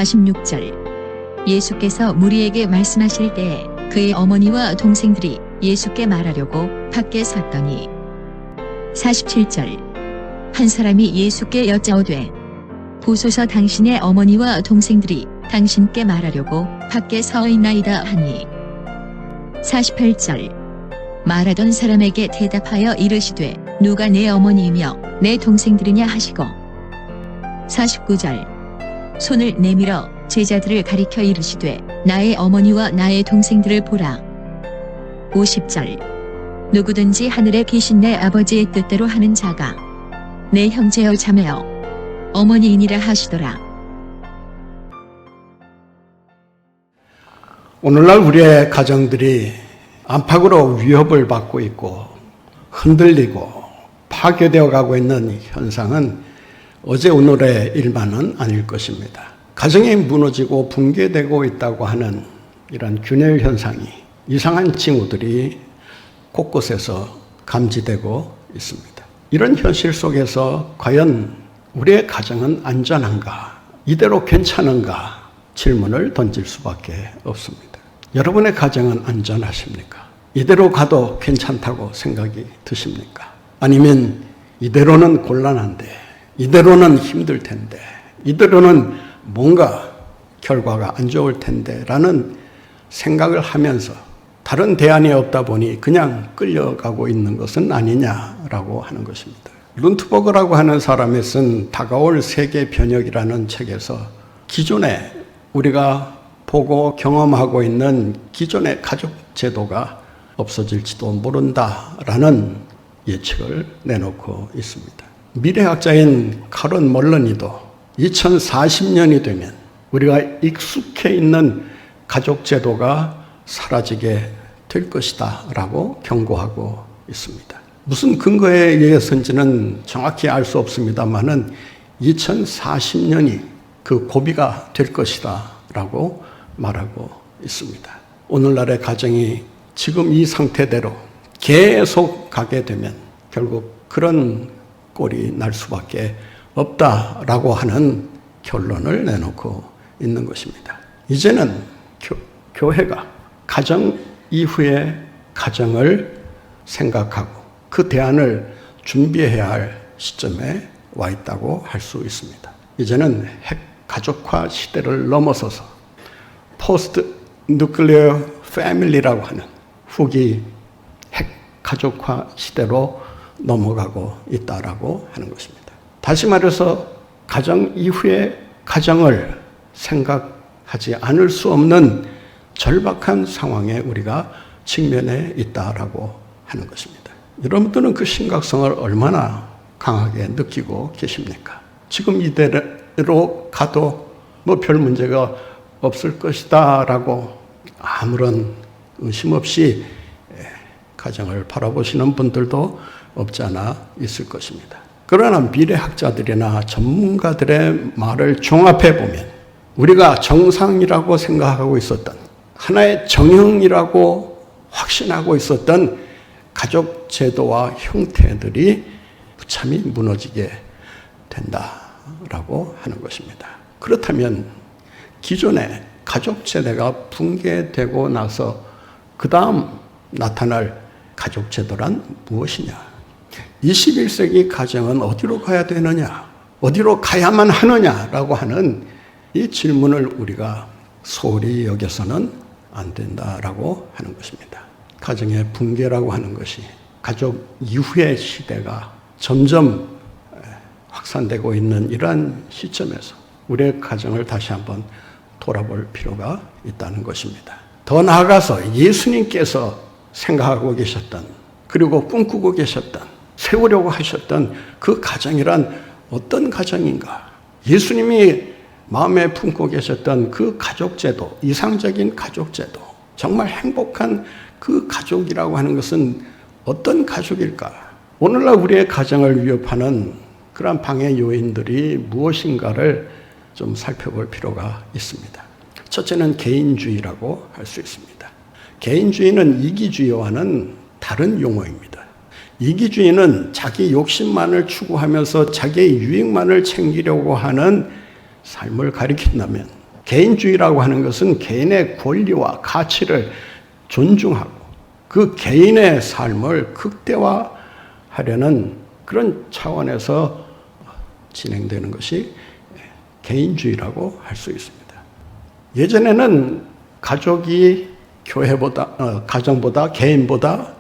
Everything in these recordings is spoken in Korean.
46절. 예수께서 무리에게 말씀하실 때에 그의 어머니와 동생들이 예수께 말하려고 밖에 섰더니. 47절. 한 사람이 예수께 여짜오되 보소서 당신의 어머니와 동생들이 당신께 말하려고 밖에 서 있나이다 하니. 48절. 말하던 사람에게 대답하여 이르시되 누가 내 어머니이며 내 동생들이냐 하시고. 49절. 손을 내밀어 제자들을 가리켜 이르시되 나의 어머니와 나의 동생들을 보라. 50절. 누구든지 하늘에 계신 내 아버지의 뜻대로 하는 자가 내 형제여 자매여 어머니이니라 하시더라. 오늘날 우리의 가정들이 안팎으로 위협을 받고 있고 흔들리고 파괴되어 가고 있는 현상은 어제 오늘의 일만은 아닐 것입니다. 가정이 무너지고 붕괴되고 있다고 하는 이런 균열 현상이, 이상한 징후들이 곳곳에서 감지되고 있습니다. 이런 현실 속에서 과연 우리의 가정은 안전한가, 이대로 괜찮은가 질문을 던질 수밖에 없습니다. 여러분의 가정은 안전하십니까? 이대로 가도 괜찮다고 생각이 드십니까? 아니면 이대로는 곤란한데, 이대로는 힘들 텐데, 이대로는 뭔가 결과가 안 좋을 텐데 라는 생각을 하면서 다른 대안이 없다 보니 그냥 끌려가고 있는 것은 아니냐라고 하는 것입니다. 룬트버그라고 하는 사람이 쓴 다가올 세계 변혁이라는 책에서 기존에 우리가 보고 경험하고 있는 기존의 가족 제도가 없어질지도 모른다라는 예측을 내놓고 있습니다. 미래학자인 카런 멀런이도 2040년이 되면 우리가 익숙해 있는 가족 제도가 사라지게 될 것이다 라고 경고하고 있습니다. 무슨 근거에 의해서인지는 정확히 알 수 없습니다만은 2040년이 그 고비가 될 것이다 라고 말하고 있습니다. 오늘날의 가정이 지금 이 상태대로 계속 가게 되면 결국 그런 꼴이 날 수밖에 없다라고 하는 결론을 내놓고 있는 것입니다. 이제는 교회가 가정 이후의 가정을 생각하고 그 대안을 준비해야 할 시점에 와 있다고 할 수 있습니다. 이제는 핵 가족화 시대를 넘어서서 포스트 뉴클리어 패밀리라고 하는 후기 핵 가족화 시대로 넘어가고 있다라고 하는 것입니다. 다시 말해서 가정 이후의 가정을 생각하지 않을 수 없는 절박한 상황에 우리가 직면해 있다라고 하는 것입니다. 여러분들은 그 심각성을 얼마나 강하게 느끼고 계십니까? 지금 이대로 가도 뭐 별 문제가 없을 것이다 라고 아무런 의심 없이 가정을 바라보시는 분들도 없지 않아 있을 것입니다. 그러나 미래학자들이나 전문가들의 말을 종합해 보면 우리가 정상이라고 생각하고 있었던, 하나의 정형이라고 확신하고 있었던 가족 제도와 형태들이 무참히 무너지게 된다라고 하는 것입니다. 그렇다면 기존의 가족 제도가 붕괴되고 나서 그 다음 나타날 가족 제도란 무엇이냐? 21세기 가정은 어디로 가야 되느냐? 어디로 가야만 하느냐라고 하는 이 질문을 우리가 소홀히 여겨서는 안 된다라고 하는 것입니다. 가정의 붕괴라고 하는 것이 가족 이후의 시대가 점점 확산되고 있는 이러한 시점에서 우리의 가정을 다시 한번 돌아볼 필요가 있다는 것입니다. 더 나아가서 예수님께서 생각하고 계셨던, 그리고 꿈꾸고 계셨던, 세우려고 하셨던 그 가정이란 어떤 가정인가? 예수님이 마음에 품고 계셨던 그 가족제도, 이상적인 가족제도, 정말 행복한 그 가족이라고 하는 것은 어떤 가족일까? 오늘날 우리의 가정을 위협하는 그러한 방해 요인들이 무엇인가를 좀 살펴볼 필요가 있습니다. 첫째는 개인주의라고 할 수 있습니다. 개인주의는 이기주의와는 다른 용어입니다. 이기주의는 자기 욕심만을 추구하면서 자기의 유익만을 챙기려고 하는 삶을 가리킨다면, 개인주의라고 하는 것은 개인의 권리와 가치를 존중하고 그 개인의 삶을 극대화하려는 그런 차원에서 진행되는 것이 개인주의라고 할 수 있습니다. 예전에는 가족이 가정보다 개인보다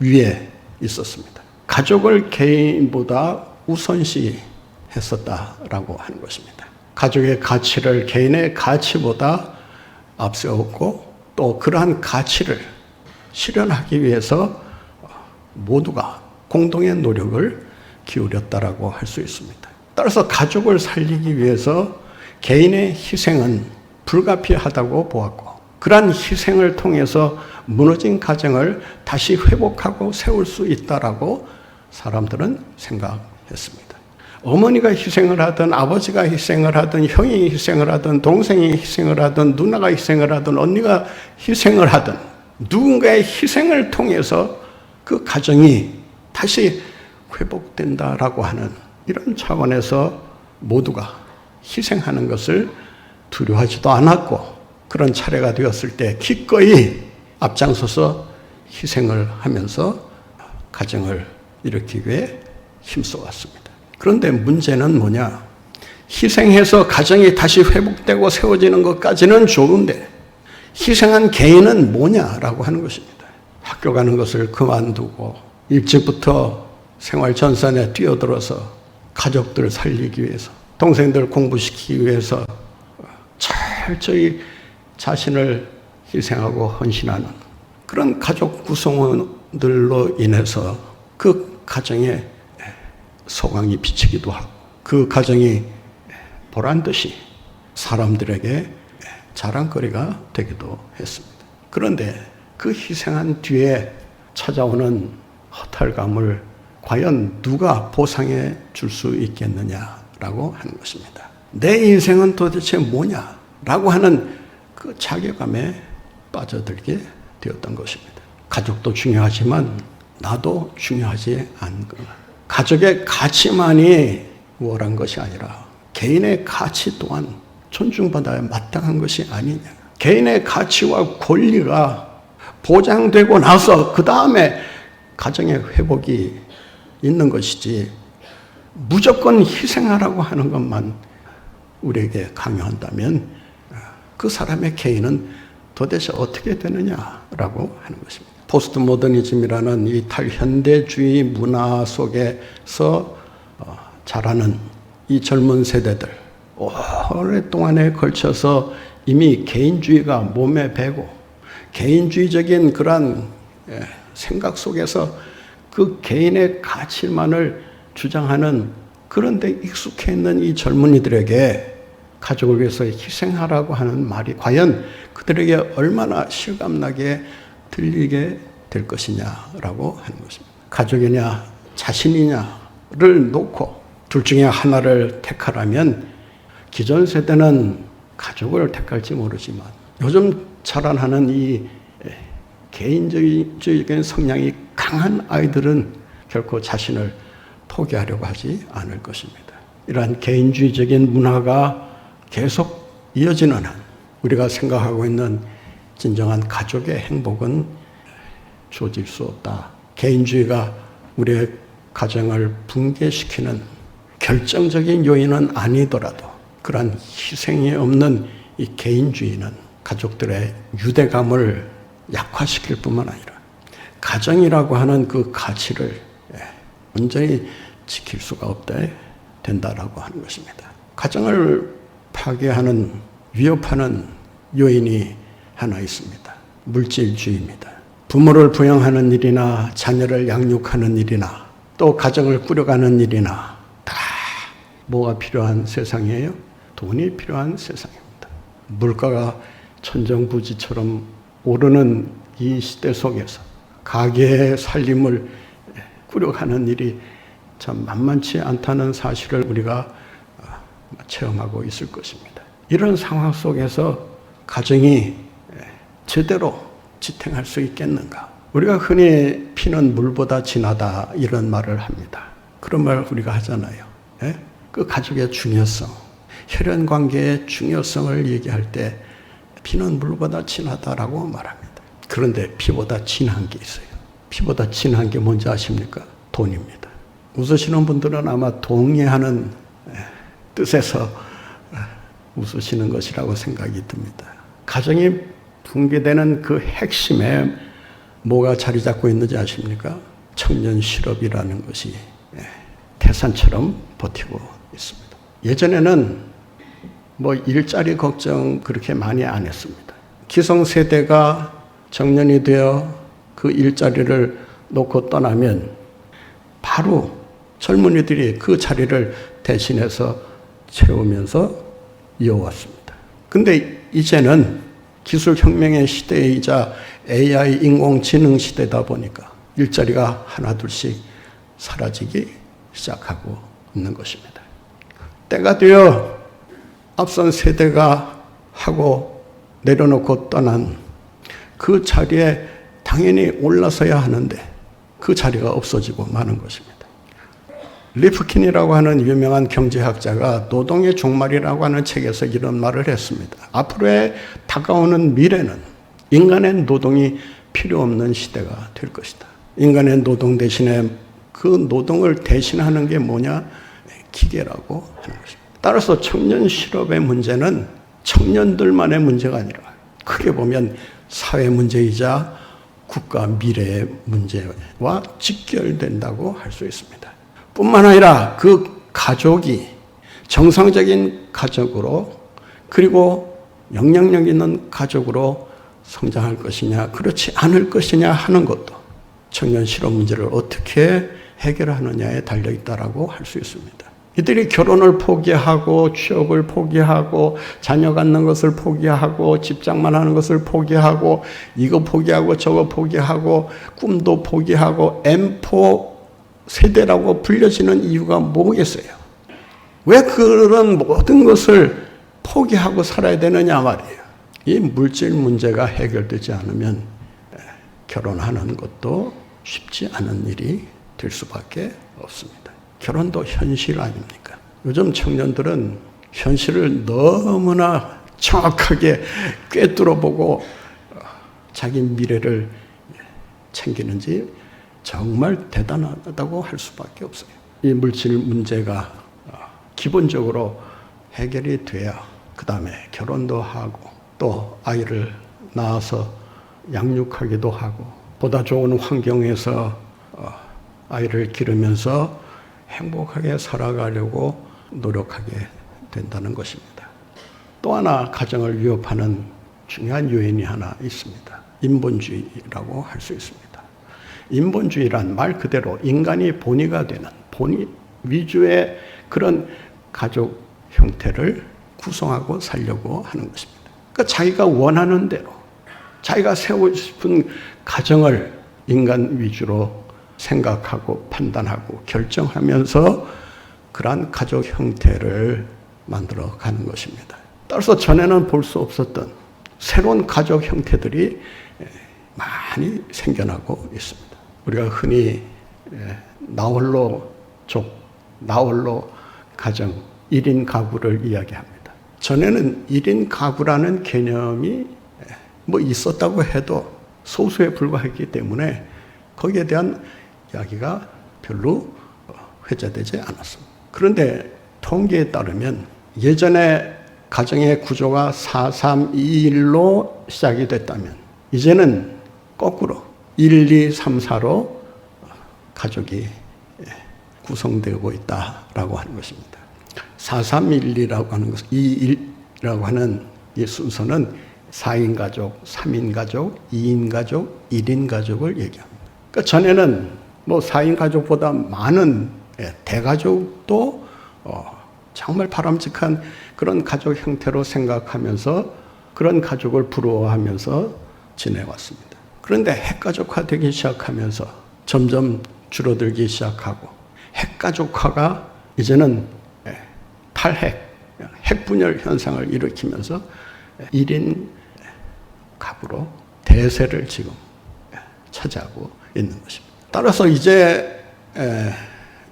위에 있었습니다. 가족을 개인보다 우선시 했었다라고 하는 것입니다. 가족의 가치를 개인의 가치보다 앞세웠고 또 그러한 가치를 실현하기 위해서 모두가 공동의 노력을 기울였다라고 할 수 있습니다. 따라서 가족을 살리기 위해서 개인의 희생은 불가피하다고 보았고 그러한 희생을 통해서 무너진 가정을 다시 회복하고 세울 수 있다라고 사람들은 생각했습니다. 어머니가 희생을 하든 아버지가 희생을 하든 형이 희생을 하든 동생이 희생을 하든 누나가 희생을 하든 언니가 희생을 하든 누군가의 희생을 통해서 그 가정이 다시 회복된다라고 하는 이런 차원에서 모두가 희생하는 것을 두려워하지도 않았고 그런 차례가 되었을 때 기꺼이 앞장서서 희생을 하면서 가정을 일으키기 위해 힘써왔습니다. 그런데 문제는 뭐냐? 희생해서 가정이 다시 회복되고 세워지는 것까지는 좋은데 희생한 개인은 뭐냐라고 하는 것입니다. 학교 가는 것을 그만두고 일찍부터 생활 전선에 뛰어들어서 가족들 살리기 위해서 동생들 공부시키기 위해서 철저히 자신을 희생하고 헌신하는 그런 가족 구성원들로 인해서 그 가정에 소강이 비치기도 하고 그 가정이 보란듯이 사람들에게 자랑거리가 되기도 했습니다. 그런데 그 희생한 뒤에 찾아오는 허탈감을 과연 누가 보상해 줄 수 있겠느냐라고 하는 것입니다. 내 인생은 도대체 뭐냐라고 하는 그 자괴감에 빠져들게 되었던 것입니다. 가족도 중요하지만 나도 중요하지 않은 것. 가족의 가치만이 우월한 것이 아니라 개인의 가치 또한 존중받아야 마땅한 것이 아니냐. 개인의 가치와 권리가 보장되고 나서 그 다음에 가정의 회복이 있는 것이지 무조건 희생하라고 하는 것만 우리에게 강요한다면 그 사람의 개인은 도대체 어떻게 되느냐라고 하는 것입니다. 포스트 모더니즘이라는 이 탈현대주의 문화 속에서 자라는 이 젊은 세대들 오랫동안에 걸쳐서 이미 개인주의가 몸에 배고 개인주의적인 그러한 생각 속에서 그 개인의 가치만을 주장하는 그런데 익숙해 있는 이 젊은이들에게 가족을 위해서 희생하라고 하는 말이 과연 그들에게 얼마나 실감나게 들리게 될 것이냐라고 하는 것입니다. 가족이냐 자신이냐를 놓고 둘 중에 하나를 택하라면 기존 세대는 가족을 택할지 모르지만 요즘 자라나는 이 개인주의적인 성향이 강한 아이들은 결코 자신을 포기하려고 하지 않을 것입니다. 이러한 개인주의적인 문화가 계속 이어지는 한 우리가 생각하고 있는 진정한 가족의 행복은 주어질 수 없다. 개인주의가 우리의 가정을 붕괴시키는 결정적인 요인은 아니더라도 그러한 희생이 없는 이 개인주의는 가족들의 유대감을 약화시킬 뿐만 아니라 가정이라고 하는 그 가치를 온전히 지킬 수가 없게 된다라고 하는 것입니다. 가정을 파괴하는 위협하는 요인이 하나 있습니다. 물질주의입니다. 부모를 부양하는 일이나 자녀를 양육하는 일이나 또 가정을 꾸려가는 일이나 다 뭐가 필요한 세상이에요? 돈이 필요한 세상입니다. 물가가 천정부지처럼 오르는 이 시대 속에서 가계의 살림을 꾸려가는 일이 참 만만치 않다는 사실을 우리가 체험하고 있을 것입니다. 이런 상황 속에서 가정이 제대로 지탱할 수 있겠는가? 우리가 흔히 피는 물보다 진하다 이런 말을 합니다. 그런 말 우리가 하잖아요. 그 가족의 중요성. 혈연 관계의 중요성을 얘기할 때 피는 물보다 진하다라고 말합니다. 그런데 피보다 진한 게 있어요. 피보다 진한 게 뭔지 아십니까? 돈입니다. 웃으시는 분들은 아마 동의하는 뜻에서 웃으시는 것이라고 생각이 듭니다. 가정이 붕괴되는 그 핵심에 뭐가 자리 잡고 있는지 아십니까? 청년 실업이라는 것이 태산처럼 버티고 있습니다. 예전에는 뭐 일자리 걱정 그렇게 많이 안 했습니다. 기성세대가 정년이 되어 그 일자리를 놓고 떠나면 바로 젊은이들이 그 자리를 대신해서 채우면서 이어왔습니다. 근데 이제는 기술혁명의 시대이자 AI 인공지능 시대다 보니까 일자리가 하나둘씩 사라지기 시작하고 있는 것입니다. 때가 되어 앞선 세대가 하고 내려놓고 떠난 그 자리에 당연히 올라서야 하는데 그 자리가 없어지고 마는 것입니다. 리프킨이라고 하는 유명한 경제학자가 노동의 종말이라고 하는 책에서 이런 말을 했습니다. 앞으로의 다가오는 미래는 인간의 노동이 필요 없는 시대가 될 것이다. 인간의 노동 대신에 그 노동을 대신하는 게 뭐냐? 기계라고 하는 것입니다. 따라서 청년 실업의 문제는 청년들만의 문제가 아니라 크게 보면 사회 문제이자 국가 미래의 문제와 직결된다고 할 수 있습니다. 뿐만 아니라 그 가족이 정상적인 가족으로 그리고 영향력 있는 가족으로 성장할 것이냐 그렇지 않을 것이냐 하는 것도 청년 실업 문제를 어떻게 해결하느냐에 달려있다라고 할 수 있습니다. 이들이 결혼을 포기하고 취업을 포기하고 자녀 갖는 것을 포기하고 집장만 하는 것을 포기하고 이거 포기하고 저거 포기하고 꿈도 포기하고 M4 세대라고 불려지는 이유가 뭐겠어요? 왜 그런 모든 것을 포기하고 살아야 되느냐 말이에요. 이 물질 문제가 해결되지 않으면 결혼하는 것도 쉽지 않은 일이 될 수밖에 없습니다. 결혼도 현실 아닙니까? 요즘 청년들은 현실을 너무나 정확하게 꿰뚫어보고 자기 미래를 챙기는지 정말 대단하다고 할 수밖에 없어요. 이 물질 문제가 기본적으로 해결이 돼야 그 다음에 결혼도 하고 또 아이를 낳아서 양육하기도 하고 보다 좋은 환경에서 아이를 기르면서 행복하게 살아가려고 노력하게 된다는 것입니다. 또 하나 가정을 위협하는 중요한 요인이 하나 있습니다. 인본주의라고 할 수 있습니다. 인본주의란 말 그대로 인간이 본위가 되는 본위 위주의 그런 가족 형태를 구성하고 살려고 하는 것입니다. 그러니까 자기가 원하는 대로 자기가 세우고 싶은 가정을 인간 위주로 생각하고 판단하고 결정하면서 그러한 가족 형태를 만들어 가는 것입니다. 따라서 전에는 볼 수 없었던 새로운 가족 형태들이 많이 생겨나고 있습니다. 우리가 흔히 나홀로족, 나홀로 가정, 1인 가구를 이야기합니다. 전에는 1인 가구라는 개념이 뭐 있었다고 해도 소수에 불과했기 때문에 거기에 대한 이야기가 별로 회자되지 않았습니다. 그런데 통계에 따르면 예전에 가정의 구조가 4-3-2-1로 시작이 됐다면 이제는 거꾸로 1, 2, 3, 4로 가족이 구성되고 있다라고 하는 것입니다. 4-3-1-2라고 하는 것, 2-1이라고 하는 이 순서는 4인 가족, 3인 가족, 2인 가족, 1인 가족을 얘기합니다. 그러니까 전에는 뭐 4인 가족보다 많은 대가족도 정말 바람직한 그런 가족 형태로 생각하면서 그런 가족을 부러워하면서 지내왔습니다. 그런데 핵가족화되기 시작하면서 점점 줄어들기 시작하고 핵가족화가 이제는 탈핵, 핵분열 현상을 일으키면서 1인 가구로 대세를 지금 차지하고 있는 것입니다. 따라서 이제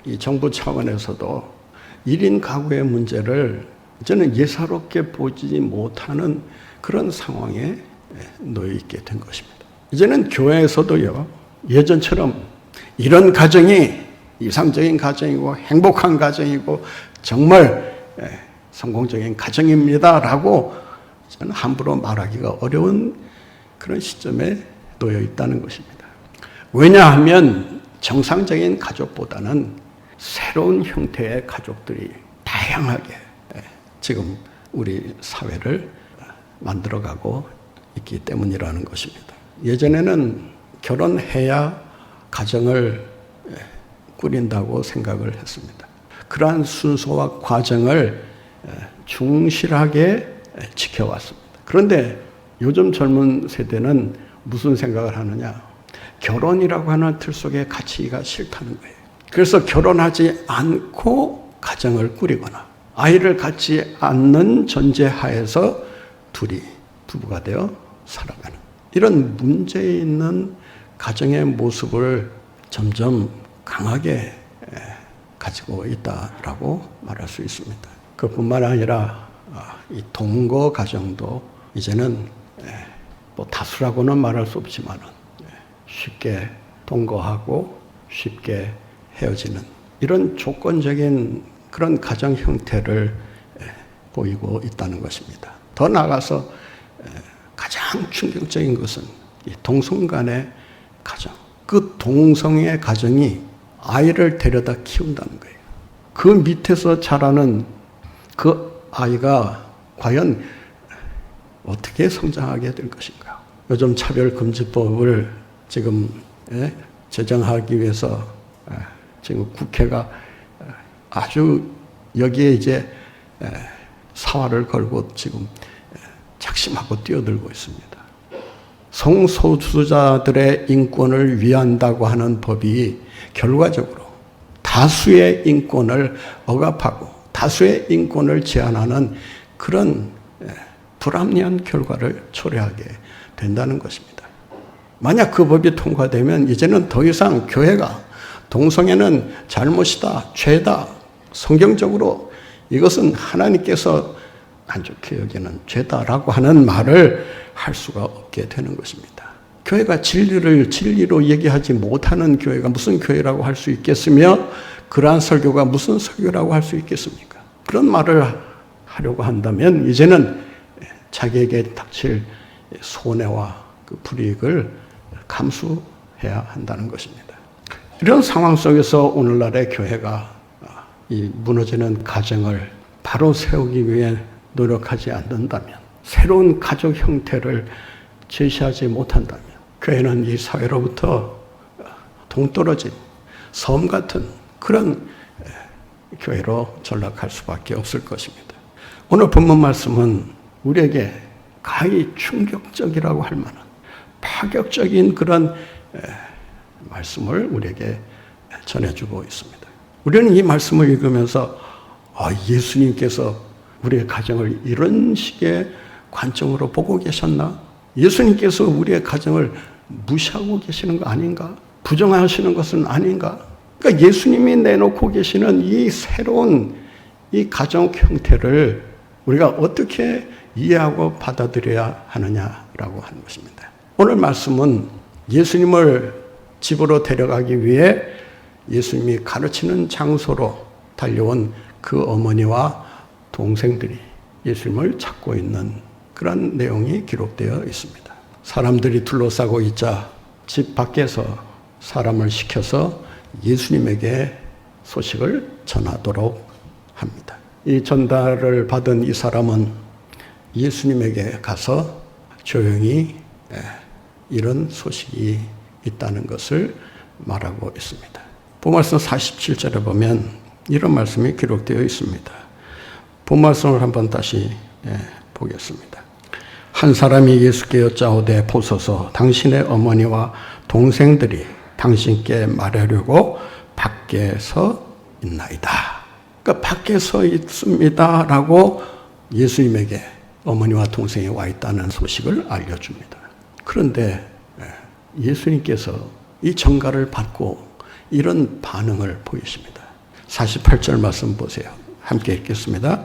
이 정부 차원에서도 1인 가구의 문제를 이제는 예사롭게 보지 못하는 그런 상황에 놓여 있게 된 것입니다. 이제는 교회에서도요, 예전처럼 이런 가정이 이상적인 가정이고 행복한 가정이고 정말 성공적인 가정입니다라고 저는 함부로 말하기가 어려운 그런 시점에 놓여 있다는 것입니다. 왜냐하면 정상적인 가족보다는 새로운 형태의 가족들이 다양하게 지금 우리 사회를 만들어가고 있기 때문이라는 것입니다. 예전에는 결혼해야 가정을 꾸린다고 생각을 했습니다. 그러한 순서와 과정을 충실하게 지켜왔습니다. 그런데 요즘 젊은 세대는 무슨 생각을 하느냐? 결혼이라고 하는 틀 속에 갇히기가 싫다는 거예요. 그래서 결혼하지 않고 가정을 꾸리거나 아이를 갖지 않는 전제하에서 둘이 부부가 되어 살아가는 이런 문제 있는 가정의 모습을 점점 강하게 가지고 있다라고 말할 수 있습니다. 그뿐만 아니라 이 동거 가정도 이제는 뭐 다수라고는 말할 수 없지만 쉽게 동거하고 쉽게 헤어지는 이런 조건적인 그런 가정 형태를 보이고 있다는 것입니다. 더 나아가서 가장 충격적인 것은 이 동성 간의 가정, 그 동성의 가정이 아이를 데려다 키운다는 거예요. 그 밑에서 자라는 그 아이가 과연 어떻게 성장하게 될 것인가? 요즘 차별금지법을 지금 제정하기 위해서 지금 국회가 아주 여기에 이제 사활을 걸고 지금 작심하고 뛰어들고 있습니다. 성소수자들의 인권을 위한다고 하는 법이 결과적으로 다수의 인권을 억압하고 다수의 인권을 제한하는 그런 불합리한 결과를 초래하게 된다는 것입니다. 만약 그 법이 통과되면 이제는 더 이상 교회가 동성애는 잘못이다, 죄다, 성경적으로 이것은 하나님께서 안 좋게 여기는 죄다라고 하는 말을 할 수가 없게 되는 것입니다. 교회가 진리를 진리로 얘기하지 못하는 교회가 무슨 교회라고 할 수 있겠으며 그러한 설교가 무슨 설교라고 할 수 있겠습니까? 그런 말을 하려고 한다면 이제는 자기에게 닥칠 손해와 그 불이익을 감수해야 한다는 것입니다. 이런 상황 속에서 오늘날의 교회가 이 무너지는 가정을 바로 세우기 위해 노력하지 않는다면, 새로운 가족 형태를 제시하지 못한다면 교회는 이 사회로부터 동떨어진 섬 같은 그런 교회로 전락할 수밖에 없을 것입니다. 오늘 본문 말씀은 우리에게 가히 충격적이라고 할 만한 파격적인 그런 말씀을 우리에게 전해주고 있습니다. 우리는 이 말씀을 읽으면서 예수님께서 우리의 가정을 이런 식의 관점으로 보고 계셨나? 예수님께서 우리의 가정을 무시하고 계시는 거 아닌가? 부정하시는 것은 아닌가? 그러니까 예수님이 내놓고 계시는 이 새로운 이 가정 형태를 우리가 어떻게 이해하고 받아들여야 하느냐라고 하는 것입니다. 오늘 말씀은 예수님을 집으로 데려가기 위해 예수님이 가르치는 장소로 달려온 그 어머니와 동생들이 예수님을 찾고 있는 그런 내용이 기록되어 있습니다. 사람들이 둘러싸고 있자 집 밖에서 사람을 시켜서 예수님에게 소식을 전하도록 합니다. 이 전달을 받은 이 사람은 예수님에게 가서 조용히 이런 소식이 있다는 것을 말하고 있습니다. 본말씀 47절에 보면 이런 말씀이 기록되어 있습니다. 본말씀을 한번 다시 보겠습니다. 한 사람이 예수께 여짜오되 보소서 당신의 어머니와 동생들이 당신께 말하려고 밖에서 있나이다. 그러니까 밖에 서 있습니다라고 예수님에게 어머니와 동생이 와 있다는 소식을 알려줍니다. 그런데 예수님께서 이 전가를 받고 이런 반응을 보이십니다. 48절 말씀 보세요. 함께 읽겠습니다.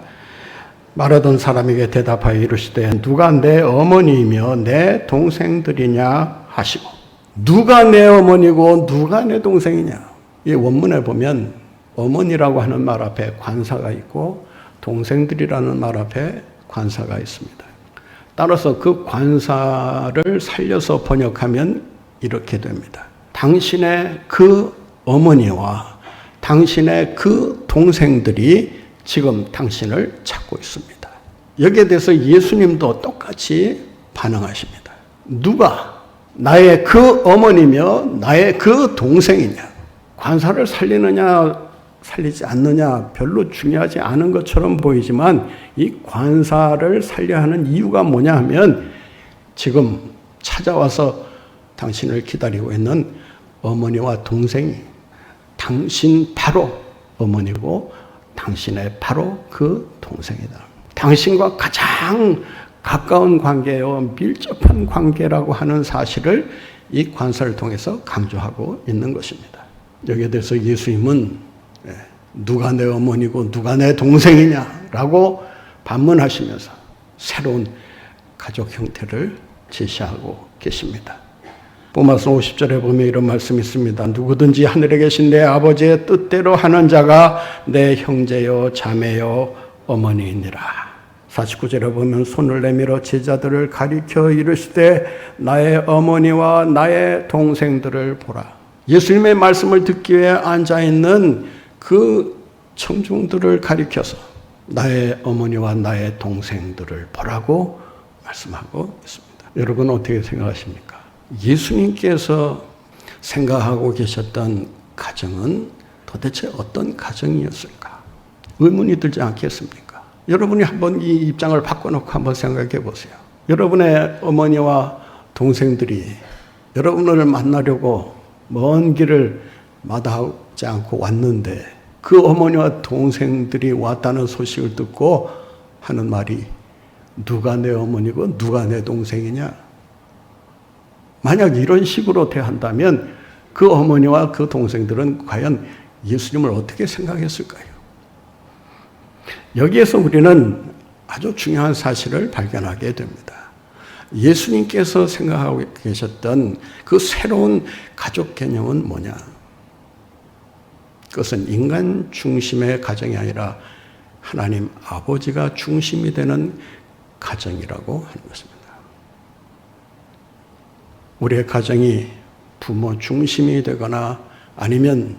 말하던 사람에게 대답하여 이르시되 누가 내 어머니이며 내 동생들이냐 하시고, 누가 내 어머니고 누가 내 동생이냐. 이 원문에 보면 어머니라고 하는 말 앞에 관사가 있고 동생들이라는 말 앞에 관사가 있습니다. 따라서 그 관사를 살려서 번역하면 이렇게 됩니다. 당신의 그 어머니와 당신의 그 동생들이 지금 당신을 찾고 있습니다. 여기에 대해서 예수님도 똑같이 반응하십니다. 누가 나의 그 어머니며 나의 그 동생이냐. 관사를 살리느냐 살리지 않느냐 별로 중요하지 않은 것처럼 보이지만 이 관사를 살려야 하는 이유가 뭐냐 하면 지금 찾아와서 당신을 기다리고 있는 어머니와 동생이 당신 바로 어머니고 당신의 바로 그 동생이다. 당신과 가장 가까운 관계요 밀접한 관계라고 하는 사실을 이 관사를 통해서 강조하고 있는 것입니다. 여기에 대해서 예수님은 누가 내 어머니고 누가 내 동생이냐라고 반문하시면서 새로운 가족 형태를 제시하고 계십니다. 로마서 50절에 보면 이런 말씀이 있습니다. 누구든지 하늘에 계신 내 아버지의 뜻대로 하는 자가 내 형제요 자매요 어머니이니라. 49절에 보면 손을 내밀어 제자들을 가리켜 이르시되 나의 어머니와 나의 동생들을 보라. 예수님의 말씀을 듣기 위해 앉아있는 그 청중들을 가리켜서 나의 어머니와 나의 동생들을 보라고 말씀하고 있습니다. 여러분 어떻게 생각하십니까? 예수님께서 생각하고 계셨던 가정은 도대체 어떤 가정이었을까? 의문이 들지 않겠습니까? 여러분이 한번 이 입장을 바꿔놓고 한번 생각해 보세요. 여러분의 어머니와 동생들이 여러분을 만나려고 먼 길을 마다하지 않고 왔는데 그 어머니와 동생들이 왔다는 소식을 듣고 하는 말이 누가 내 어머니고 누가 내 동생이냐? 만약 이런 식으로 대한다면 그 어머니와 그 동생들은 과연 예수님을 어떻게 생각했을까요? 여기에서 우리는 아주 중요한 사실을 발견하게 됩니다. 예수님께서 생각하고 계셨던 그 새로운 가족 개념은 뭐냐? 그것은 인간 중심의 가정이 아니라 하나님 아버지가 중심이 되는 가정이라고 하는 것입니다. 우리의 가정이 부모 중심이 되거나 아니면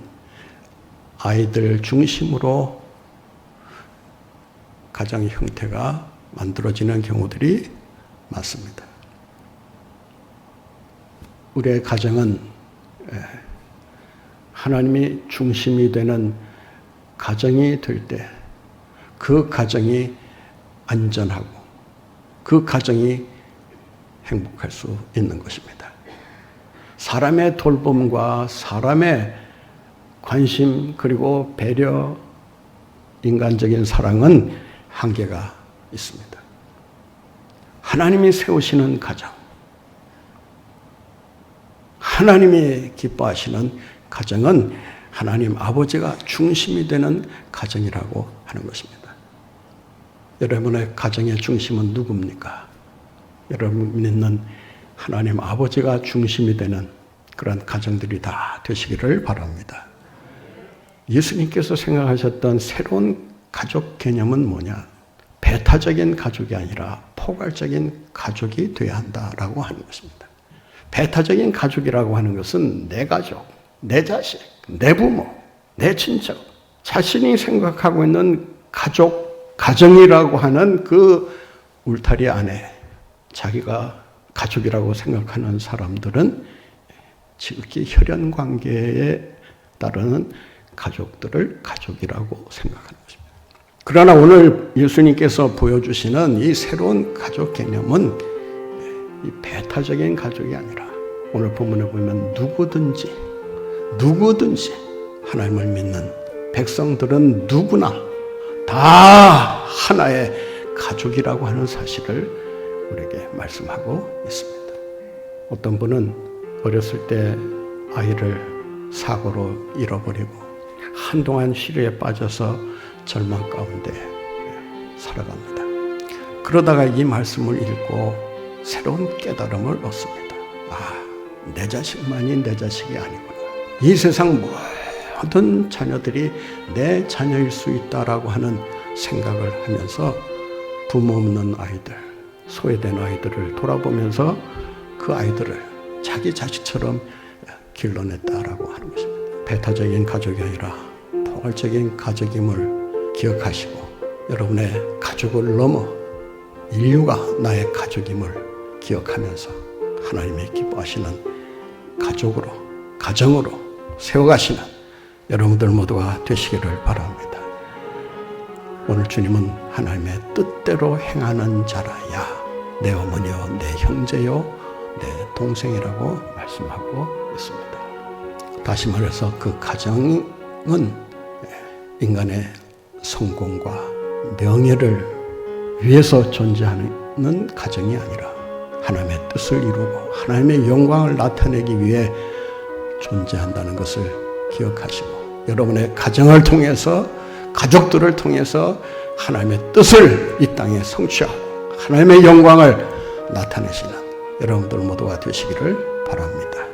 아이들 중심으로 가정 형태가 만들어지는 경우들이 많습니다. 우리의 가정은 하나님이 중심이 되는 가정이 될 때 그 가정이 안전하고 그 가정이 행복할 수 있는 것입니다. 사람의 돌봄과 사람의 관심 그리고 배려, 인간적인 사랑은 한계가 있습니다. 하나님이 세우시는 가정, 하나님이 기뻐하시는 가정은 하나님 아버지가 중심이 되는 가정이라고 하는 것입니다. 여러분의 가정의 중심은 누굽니까? 여러분 믿는 하나님 아버지가 중심이 되는 그런 가정들이 다 되시기를 바랍니다. 예수님께서 생각하셨던 새로운 가족 개념은 뭐냐? 배타적인 가족이 아니라 포괄적인 가족이 되어야 한다라고 하는 것입니다. 배타적인 가족이라고 하는 것은 내 가족, 내 자식, 내 부모, 내 친척, 자신이 생각하고 있는 가족, 가정이라고 하는 그 울타리 안에 자기가 가족이라고 생각하는 사람들은 지극히 혈연 관계에 따르는 가족들을 가족이라고 생각하는 것입니다. 그러나 오늘 예수님께서 보여주시는 이 새로운 가족 개념은 이 배타적인 가족이 아니라 오늘 본문에 보면 누구든지 하나님을 믿는 백성들은 누구나 다 하나의 가족이라고 하는 사실을 우리에게 말씀하고 있습니다. 어떤 분은 어렸을 때 아이를 사고로 잃어버리고 한동안 시류에 빠져서 절망 가운데 살아갑니다. 그러다가 이 말씀을 읽고 새로운 깨달음을 얻습니다. 내 자식만이 내 자식이 아니구나. 이 세상 모든 자녀들이 내 자녀일 수 있다라고 하는 생각을 하면서 부모 없는 아이들, 소외된 아이들을 돌아보면서 그 아이들을 자기 자식처럼 길러냈다라고 하는 것입니다. 배타적인 가족이 아니라 포괄적인 가족임을 기억하시고 여러분의 가족을 넘어 인류가 나의 가족임을 기억하면서 하나님의 기뻐하시는 가족으로, 가정으로 세워가시는 여러분들 모두가 되시기를 바랍니다. 오늘 주님은 하나님의 뜻대로 행하는 자라야 내 어머니요, 내 형제요, 내 동생이라고 말씀하고 있습니다. 다시 말해서 그 가정은 인간의 성공과 명예를 위해서 존재하는 가정이 아니라 하나님의 뜻을 이루고 하나님의 영광을 나타내기 위해 존재한다는 것을 기억하시고 여러분의 가정을 통해서 가족들을 통해서 하나님의 뜻을 이 땅에 성취하고 하나님의 영광을 나타내시는 여러분들 모두가 되시기를 바랍니다.